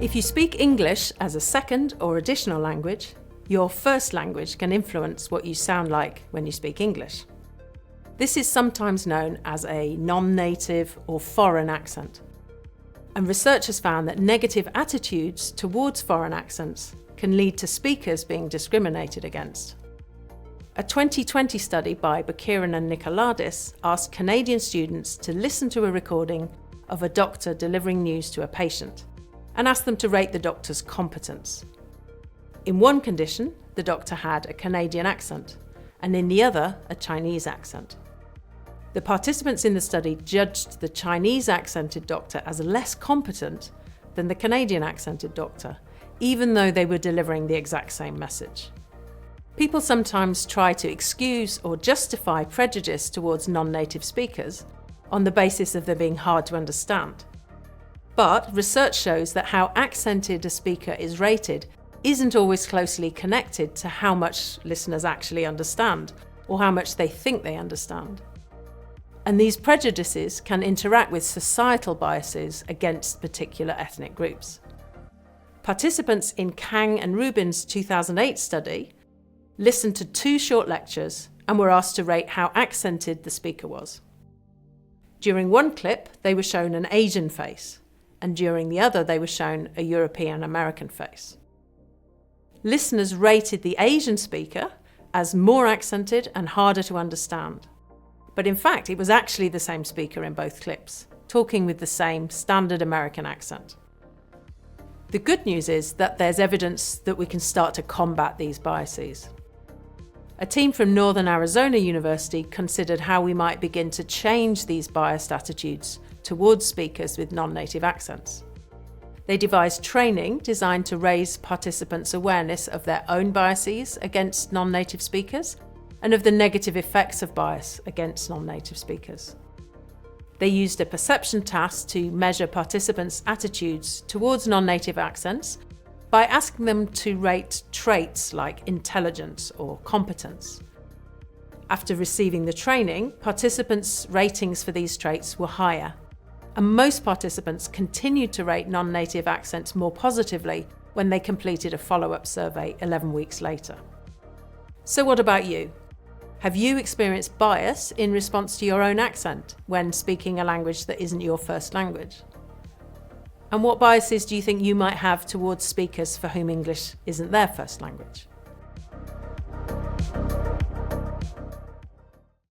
If you speak English as a second or additional language, your first language can influence what you sound like when you speak English. This is sometimes known as a non-native or foreign accent. And research has found that negative attitudes towards foreign accents can lead to speakers being discriminated against. A 2020 study by Bakirin and Nikolaidis asked Canadian students to listen to a recording of a doctor delivering news to a patient and asked them to rate the doctor's competence. In one condition, the doctor had a Canadian accent, and in the other, a Chinese accent. The participants in the study judged the Chinese accented doctor as less competent than the Canadian accented doctor, even though they were delivering the exact same message. People sometimes try to excuse or justify prejudice towards non-native speakers on the basis of them being hard to understand. But research shows that how accented a speaker is rated isn't always closely connected to how much listeners actually understand or how much they think they understand. And these prejudices can interact with societal biases against particular ethnic groups. Participants in Kang and Rubin's 2008 study listened to 2 short lectures and were asked to rate how accented the speaker was. During one clip, they were shown an Asian face, and during the other, they were shown a European American face. Listeners rated the Asian speaker as more accented and harder to understand. But in fact, it was actually the same speaker in both clips, talking with the same standard American accent. The good news is that there's evidence that we can start to combat these biases. A team from Northern Arizona University considered how we might begin to change these biased attitudes towards speakers with non-native accents. They devised training designed to raise participants' awareness of their own biases against non-native speakers and of the negative effects of bias against non-native speakers. They used a perception task to measure participants' attitudes towards non-native accents by asking them to rate traits like intelligence or competence. After receiving the training, participants' ratings for these traits were higher, and most participants continued to rate non-native accents more positively when they completed a follow-up survey 11 weeks later. So what about you? Have you experienced bias in response to your own accent when speaking a language that isn't your first language? And what biases do you think you might have towards speakers for whom English isn't their first language?